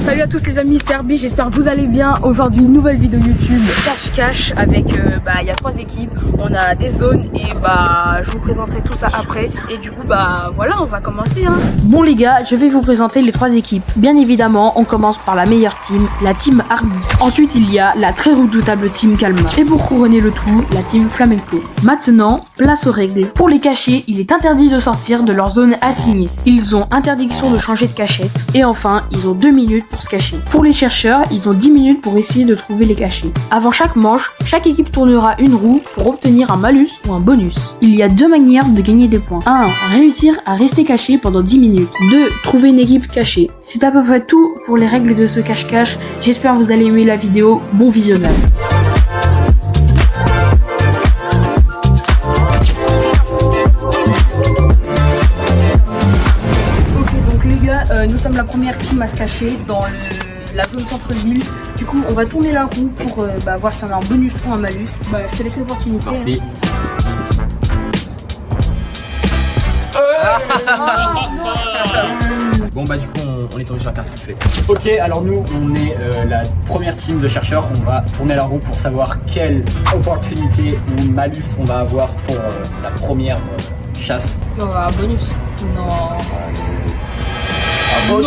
Salut à tous les amis, c'est Herbie, j'espère que vous allez bien. Aujourd'hui, nouvelle vidéo YouTube cache-cache avec, il y a 3 équipes, on a des zones et je vous présenterai tout ça après. Et du coup, voilà, on va commencer. Bon les gars, je vais vous présenter les 3 équipes. Bien évidemment, on commence par la meilleure team, la team Herbie. Ensuite, il y a la très redoutable team Calma. Et pour couronner le tout, la team Flamenco. Maintenant, place aux règles. Pour les cachets, il est interdit de sortir de leur zone assignée. Ils ont interdiction de changer de cachette. Et enfin, ils ont 2 minutes pour se cacher. Pour les chercheurs, ils ont 10 minutes pour essayer de trouver les cachets. Avant chaque manche, chaque équipe tournera une roue pour obtenir un malus ou un bonus. Il y a 2 manières de gagner des points. 1. Réussir à rester caché pendant 10 minutes. 2. Trouver une équipe cachée. C'est à peu près tout pour les règles de ce cache-cache. J'espère que vous allez aimer la vidéo. Bon visionnage. Nous sommes la première team à se cacher dans la zone centre-ville. Du coup, on va tourner la roue pour voir si on a un bonus ou un malus. Je te laisse l'opportunité. Merci. Bon du coup on est tombé sur la carte sifflée. Ok, alors nous on est la première team de chercheurs. On va tourner la roue pour savoir quelle opportunité ou malus on va avoir pour la première chasse. On va avoir un bonus. Non. Ok.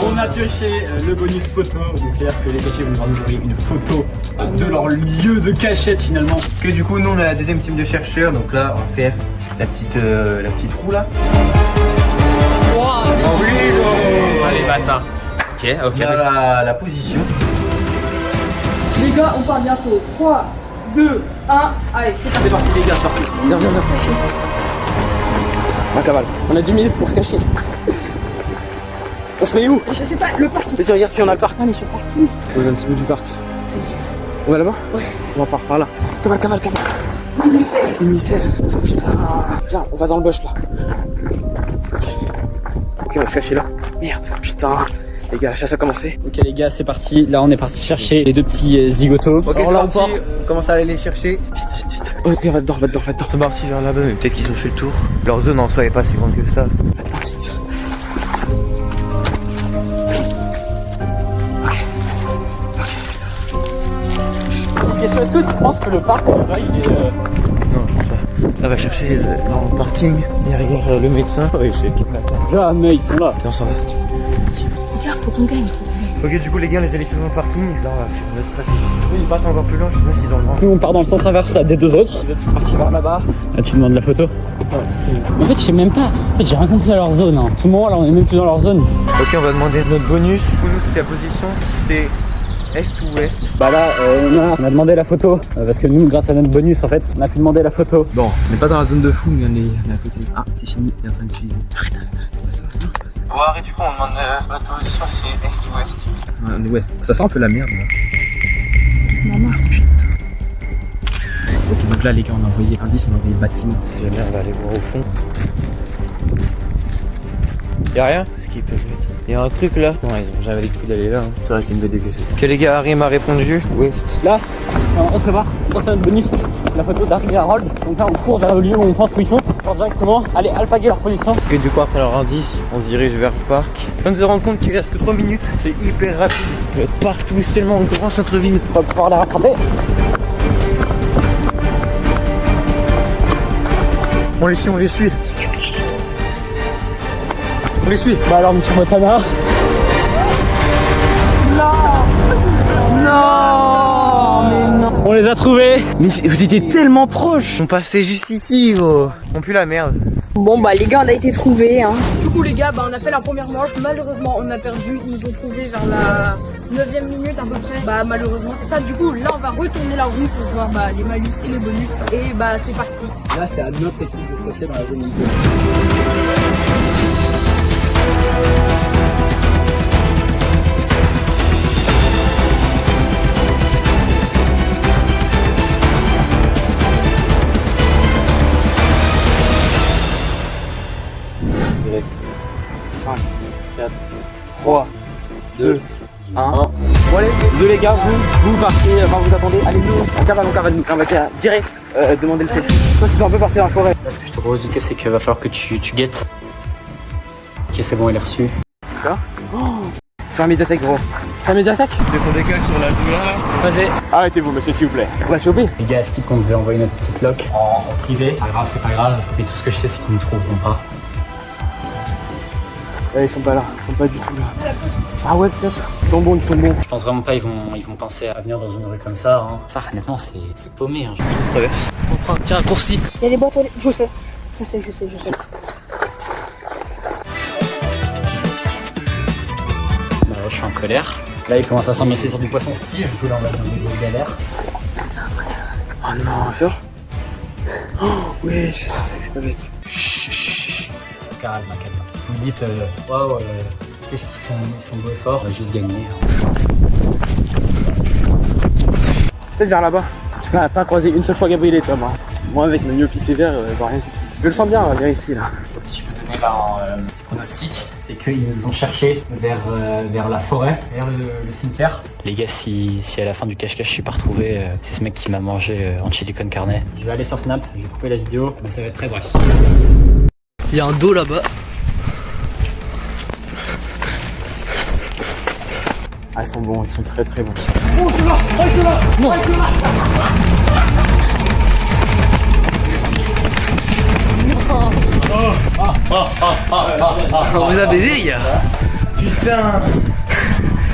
On a pioché le bonus photo, donc c'est-à-dire que les cachets vont devoir nous envoyer une photo de leur lieu de cachette finalement. Que du coup nous on a la deuxième team de chercheurs, donc là on va faire la petite roue là. Allez bâtard. Ok. On a la position. Les gars, on part bientôt. 3, 2, 1, allez, c'est parti. C'est parti les gars, c'est parti. Viens. Un cavale. On a 10 minutes pour se cacher. On se met où? Je sais pas, le parc. Vas-y, regarde si on a le parc. On est sur le parking. On est un petit bout du parc. Vas-y. On va là-bas? Ouais. On va par là. Cavale. 2016. Putain. Viens, on va dans le bush là. Ok, on va se cacher là. Merde, putain. Les gars, la chasse a commencé. Ok les gars, c'est parti. Là, on est parti chercher les 2 petits zigotos. Ok, c'est parti. On commence à aller les chercher. Vite. Ok, va dedans. C'est parti vers là-bas, mais peut-être qu'ils ont fait le tour. Leur zone en soi est pas si grande que ça. Attends, vite. Ok, question, est-ce que tu penses que le parc là, il est Non, je pense pas. On va chercher dans le parking, derrière le médecin. Oui, je sais. Jamais, ils sont là. Non, ça va. Regarde, faut qu'on gagne. Ok, du coup, les gars, on les a laissés dans le parking. Là, on va faire notre stratégie. Oui, ils partent encore plus loin, je sais pas s'ils ont le droit. Nous, on part dans le sens inverse là, des 2 autres. Les autres, c'est parti vers là-bas. Là, tu demandes la photo. En fait, je sais même pas. En fait, j'ai rien compris à leur zone. Tout le monde, là, on est même plus dans leur zone. Ok, on va demander notre bonus. Pour nous, c'est la position, c'est est ou ouest. Là, on a demandé la photo. Parce que nous, grâce à notre bonus, en fait, on a pu demander la photo. Bon, on n'est pas dans la zone de fou, mais on est à côté. Ah, c'est fini, il est en train d'utiliser. Arrête, c'est pas ça, non, c'est pas ça. Bon, arrête, du coup, on demande notre position, c'est est ou ouest. Ouais, on est ouest. Ça sent un peu la merde, là. Maman. Ok, donc là, les gars, on a envoyé indice, on a envoyé bâtiment. Si jamais on va aller voir au fond. Y'a rien? Ce qui peut être. Y'a un truc là? Non, ils ont jamais les coups d'aller là. Ça reste une BD que c'est. Ok, les gars, Harry m'a répondu. Ouest. Là, on se va. On passe à notre bonus. La photo d'Harry et Harold. Donc là, on court vers le lieu où on pense où ils sont. Pour directement aller alpaguer leur position. Et du coup, après leur indice, on se dirige vers le parc. On se rend compte qu'il reste que 3 minutes. C'est hyper rapide. Le partout, c'est tellement grand centre-ville. On va pouvoir les rattraper. On les suit. On les suit. Alors, monsieur Motana. Non, mais non. On les a trouvés. Mais vous étiez tellement proches. On passait juste ici, gros. On pue la merde. Bon les gars, on a été trouvés. Du coup les gars, on a fait la première manche. Malheureusement, on a perdu. Ils nous ont trouvés vers la 9e minute à peu près. Malheureusement, c'est ça. Du coup, là, on va retourner la roue pour voir les malus et les bonus. Et c'est parti. Là, c'est à notre équipe de se cacher dans la zone. Il reste 5, 4, 3, 2, 1. Bon allez, les gars, vous partez, vous attendez, allez nous, on cavale, on va direct demander le selfie. Toi tu peux un peu passer dans la forêt. Là ce que je te propose, c'est qu'il va falloir que tu guettes. Ok, c'est bon, il est reçu. D'accord. C'est un médiathèque gros. C'est un médiathèque. Dès qu'on décale sur la doula là. Vas-y. Arrêtez-vous monsieur s'il vous plaît. On va choper. Les gars, est-ce qu'on devait envoyer notre petite loc en privé? Pas grave, c'est pas grave. Mais tout ce que je sais, c'est qu'ils ne trouveront pas. Ils sont pas là. Ils sont pas du tout là. Ah ouais peut-être. Ils sont bons, ils sont bons. Je pense vraiment pas ils vont penser à venir dans une rue comme ça. Hein. Ça, honnêtement, c'est paumé. Hein. On se traverse. On prend un petit raccourci. Il y a des boîtes aux lettres. Je sais. Bah, je suis en colère. Là, il commence à s'ambiancer sur du poisson style. Du coup, là, on va dans des grosses galères. Oh non, sûr. Oh oui, c'est pas bête. Calme. Vous me dites, waouh, qu'est-ce qu'ils sont beaux et forts. On va juste gagner. Peut-être vers là-bas. On n'a pas croisé une seule fois Gabriel, toi, moi. Moi, avec mes myopie sévère, je vois rien. Je le sens bien, vers ici, là. Si je peux donner là un petit pronostic, c'est qu'ils nous ont cherché vers la forêt, vers le cimetière. Les gars, si à la fin du cache-cache je suis pas retrouvé, c'est ce mec qui m'a mangé en chili con carne. Je vais aller sur Snap, je vais couper la vidéo, mais ça va être très bref. Il y a un dos là-bas. Ah, ils sont bons, ils sont très très bons. On vous a baisé, les gars. Putain.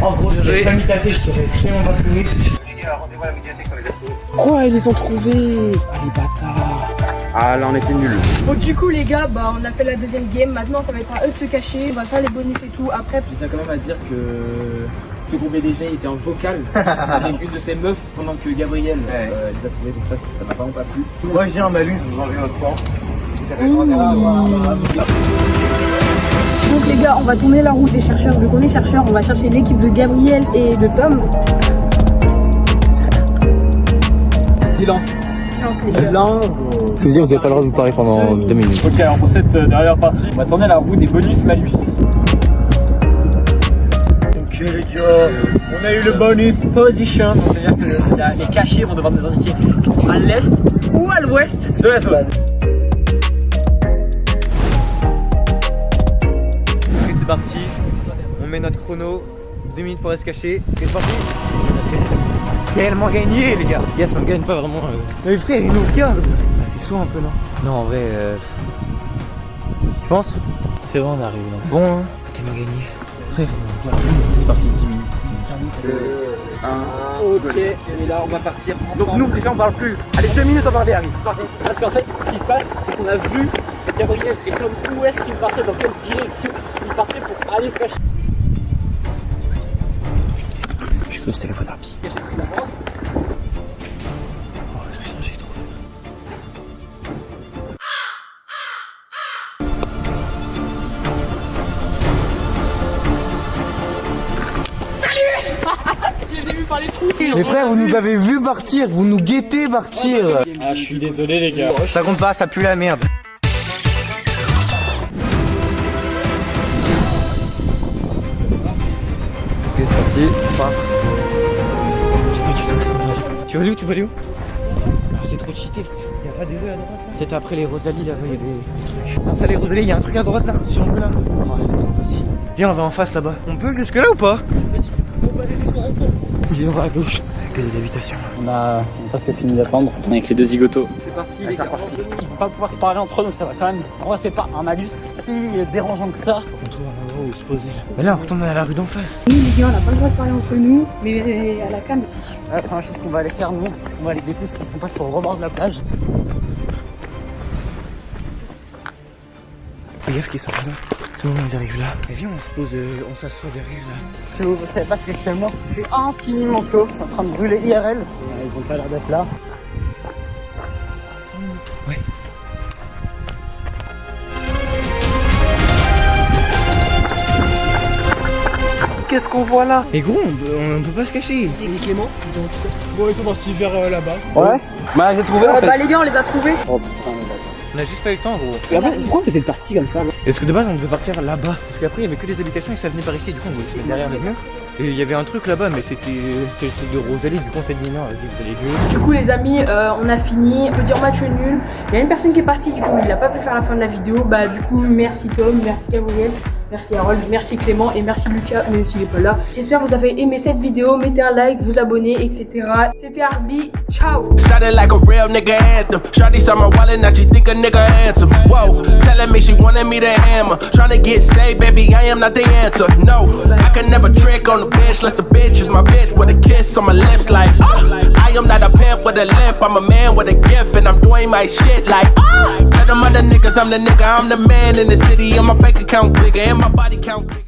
En gros, si j'avais Oui. pas mis ta tête, je serais vraiment pas trouvé. Les gars, rendez-vous à la médiathèque quand les a trouvés. Quoi, ils les ont trouvés? Ah, les bâtards. Ah, là, on était nuls. Bon, du coup, les gars, bah, on a fait la deuxième game. Maintenant, ça va être à eux de se cacher. On va faire les bonus et tout. Après, Je tiens quand même à dire que ce groupe BDG était en vocal avec une de ses meufs pendant que Gabriel les a trouvés. Donc ça m'a vraiment pas plu. Moi, j'ai un malus, vous enlevez votre camp. donc, les gars, on va tourner la route des chercheurs. Vu qu'on est chercheurs, on va chercher l'équipe de Gabriel et de Tom. Silence. Les gars. Ça veut dire que vous n'avez pas le droit de vous parler pendant 2 minutes. Ok, alors pour cette dernière partie, on va tourner la roue des bonus-malus. Ok les gars, On a eu le bonus position, donc c'est-à-dire que les cachets vont devoir nous indiquer qu'ils sont à l'est ou à l'ouest de la zone. Ok, c'est parti. On met notre chrono. 2 minutes pour rester caché. Et c'est parti. Tellement gagné les gars. Yes, on gagne pas vraiment. Mais frère, ils nous regardent. Ah, c'est chaud un peu, non? Non, en vrai. Tu penses? C'est vrai, on arrive là. Bon, hein. Tellement gagné. Frère, ils nous regardent. C'est parti, 10 minutes. Ok, et là on va partir ensemble. Donc nous déjà on parle plus. Allez, 2 minutes on va parler, Harry. C'est parti. Parce qu'en fait, ce qui se passe, c'est qu'on a vu Gabriel et Tom où est-ce qu'il partait, dans quelle direction il partait pour aller se cacher. J'ai cru que c'était le téléphone Harry. Oh, ça a changé trop. Les frères, vous nous avez vu partir, vous nous guettez partir. Ah, je suis désolé, les gars. Ça compte pas, ça pue la merde. Ok, c'est parti, on part. Tu vas aller où? Tu vas aller où? Ah, c'est trop cheaté. Y'a pas des rues à droite là? Peut-être après les Rosalie là-bas, y'a des trucs. Après les Rosalie, y'a un truc à droite là, sur le là. Oh, c'est trop facile. Viens, on va en face là-bas. On peut jusque là ou pas? Viens, on va à gauche. Que des habitations. On a presque fini d'attendre. On est avec les deux zigotos. C'est parti, les gars. Ils vont pas pouvoir se parler entre eux, donc ça va quand même. En vrai, c'est pas un malus si dérangeant que ça. On trouve un endroit où se poser là. Mais là, on retourne à la rue d'en face. Nous, les gars, on n'a pas le droit de parler entre nous, mais à la cam ici. La première chose qu'on va aller faire, nous, c'est qu'on va aller guetter s'ils sont pas sur le rebord de la plage. Fais gaffe qu'ils sont là. Tout le monde ils arrivent là. Et viens, on se pose, on s'assoit derrière là. Parce que vous savez pas, c'est qu'actuellement, c'est infiniment chaud. C'est en train de brûler IRL. Ils ont pas l'air d'être là. Ouais. Qu'est-ce qu'on voit là? Mais gros, on peut pas se cacher. Et Clément, Bon, ils sont partis vers là-bas. Ouais. Bah, ils ont trouvé en fait. Bah, les gars, on les a trouvés. Oh putain, les gars. On a juste pas eu le temps, gros. Et après, pourquoi vous êtes partis comme ça là? Parce que de base, on devait partir là-bas. Parce qu'après, il y avait que des habitations et ça venait par ici. Du coup, on voulait se mettre derrière le mur. Et il y avait un truc là-bas, mais c'était le truc de Rosalie. Du coup, on s'est dit non, vas-y, vous allez gueuler. Du coup, les amis, on a fini. On peut dire match nul. Il y a une personne qui est partie, du coup, il n'a pas pu faire la fin de la vidéo. Bah, du coup, merci Tom, merci Gabriel. merci Harold, merci Clément et merci Lucas, même s'il est pas là. J'espère que vous avez aimé cette vidéo, mettez un like, vous abonnez, etc. C'était Arby, ciao. Sounded like a real nigga anthem. Shawty saw my wallet, now she think a nigga handsome. Whoa, telling me she wanted me to hammer. Tryna get saved, baby, I am not the answer. No, I can never trick on the bitch, unless the bitch is my bitch with a kiss on my lips. Like, I am not a pimp with a limp, I'm a man with a gift, and I'm doing my shit like, tell them other niggas I'm the nigga, I'm the man in the city, and my bank account bigger, and my body count bigger.